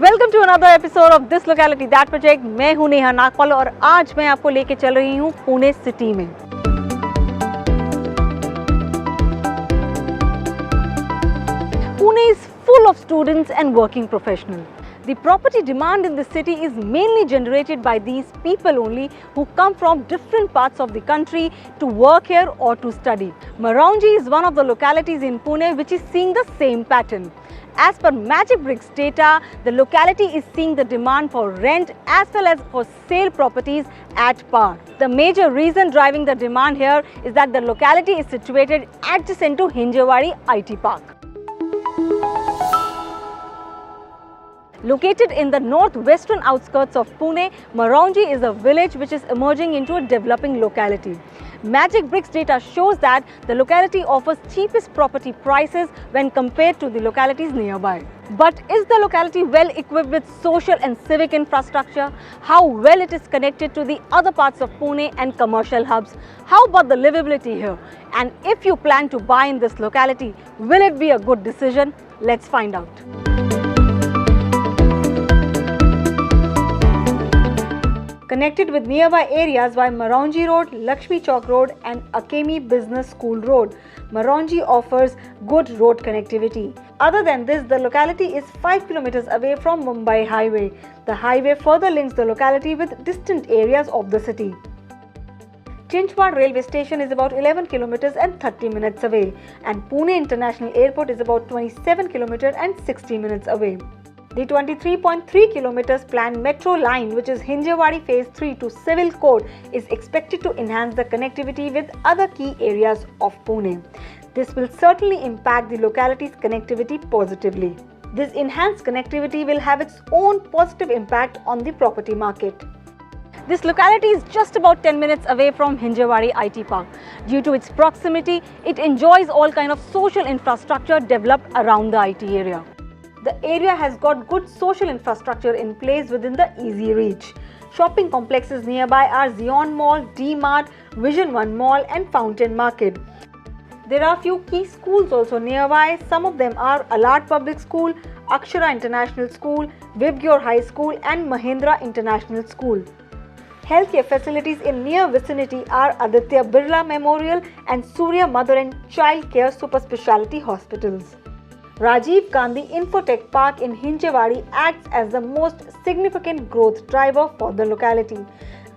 Welcome to another episode of this locality that project. मैं हूं नेहा नागपाल और आज मैं आपको लेके चल रही हूं पुणे सिटी में। Pune is full of students and working professionals. The property demand in the city is mainly generated by these people only who come from different parts of the country to work here or to study. Maraunji is one of the localities in Pune which is seeing the same pattern. As per Magic Bricks data, the locality is seeing the demand for rent as well as for sale properties at par. The major reason driving the demand here is that the locality is situated adjacent to Hinjewadi IT Park. Located in the northwestern outskirts of Pune, Maraunji is a village which is emerging into a developing locality. Magic Bricks data shows that the locality offers cheapest property prices when compared to the localities nearby. But is the locality well equipped with social and civic infrastructure? How well it is connected to the other parts of Pune and commercial hubs? How about the livability here? And if you plan to buy in this locality, will it be a good decision? Let's find out. Connected with nearby areas by Maraunji Road, Lakshmi Chowk Road and Akemi Business School Road, Maraunji offers good road connectivity. Other than this, the locality is 5 kilometers away from Mumbai Highway. The highway further links the locality with distant areas of the city. Chinchwad railway station is about 11 kilometers and 30 minutes away, and Pune International Airport is about 27 kilometers and 60 minutes away. The 23.3 kilometers planned metro line, which is Hinjewadi Phase 3 to Civil Court, is expected to enhance the connectivity with other key areas of Pune. This will certainly impact the locality's connectivity positively. This enhanced connectivity will have its own positive impact on the property market. This locality is just about 10 minutes away from Hinjewadi IT Park. Due to its proximity, it enjoys all kinds of social infrastructure developed around the IT area. The area has got good social infrastructure in place within the easy reach. Shopping complexes nearby are Zion Mall, D-Mart, Vision One Mall and Fountain Market. There are few key schools also nearby. Some of them are Alad Public School, Akshara International School, Vibgyor High School and Mahindra International School. Healthcare facilities in near vicinity are Aditya Birla Memorial and Surya Mother and Child Care Super Speciality Hospitals. Rajiv Gandhi Infotech Park in Hinjewadi acts as the most significant growth driver for the locality.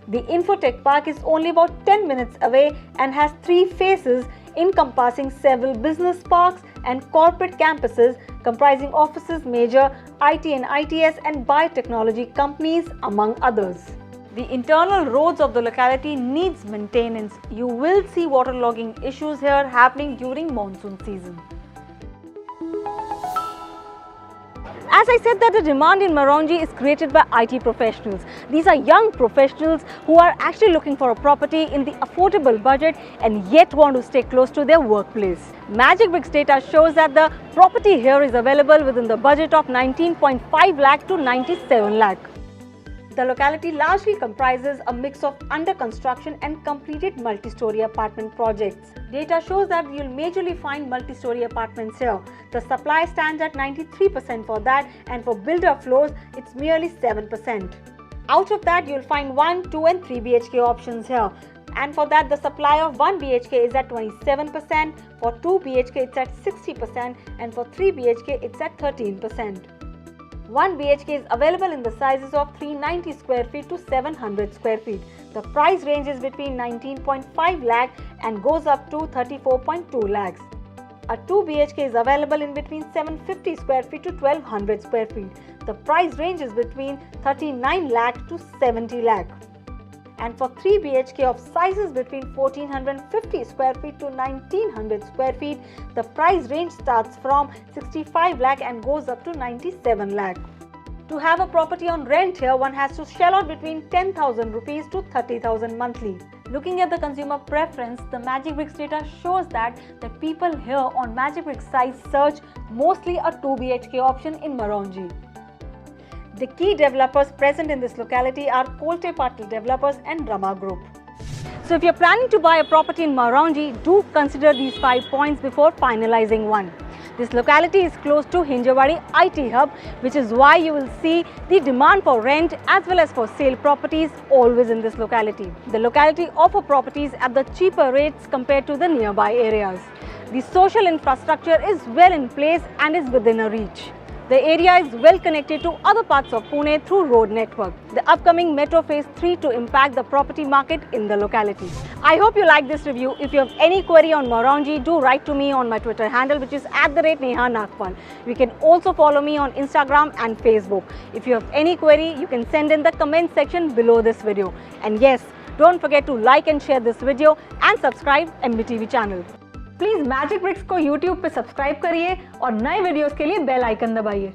The Infotech Park is only about 10 minutes away and has 3 phases encompassing several business parks and corporate campuses comprising offices, major IT and ITS and biotechnology companies among others. The internal roads of the locality needs maintenance. You will see waterlogging issues here happening during monsoon season. As I said that the demand in Maraunji is created by IT professionals. These are young professionals who are actually looking for a property in the affordable budget and yet want to stay close to their workplace. Magic Bricks data shows that the property here is available within the budget of 19.5 lakh to 97 lakh. The locality largely comprises a mix of under construction and completed multi-story apartment projects. Data shows that you'll majorly find multi-story apartments here. The supply stands at 93% for that, and for builder floors, it's merely 7%. Out of that, you'll find 1, 2 and 3 BHK options here. And for that, the supply of 1 BHK is at 27%, for 2 BHK it's at 60% and for 3 BHK it's at 13%. 1 BHK is available in the sizes of 390 square feet to 700 square feet. The price range is between 19.5 lakh and goes up to 34.2 lakhs. A 2 BHK is available in between 750 square feet to 1200 square feet. The price range is between 39 lakh to 70 lakh. And for 3 BHK of sizes between 1450 square feet to 1900 square feet, the price range starts from 65 lakh and goes up to 97 lakh. To have a property on rent here, one has to shell out between 10,000 rupees to 30,000 monthly. Looking at the consumer preference, the Magic Bricks data shows that the people here on Magic Bricks site search mostly a 2 BHK option in Maraunji. The key developers present in this locality are Kolte Patil Developers and Rama Group. So if you're planning to buy a property in Maraunji, do consider these 5 points before finalizing one. This locality is close to Hinjawadi IT hub, which is why you will see the demand for rent as well as for sale properties always in this locality. The locality offers properties at the cheaper rates compared to the nearby areas. The social infrastructure is well in place and is within a reach. The area is well connected to other parts of Pune through road network. The upcoming Metro Phase 3 to impact the property market in the locality. I hope you like this review. If you have any query on Moronji, do write to me on my Twitter handle, which is @NehaNagpal. You can also follow me on Instagram and Facebook. If you have any query, you can send in the comment section below this video. And yes, don't forget to like and share this video and subscribe MBTV channel. Please magic bricks को YouTube पे subscribe करिए और नए videos के लिए bell icon दबाइए।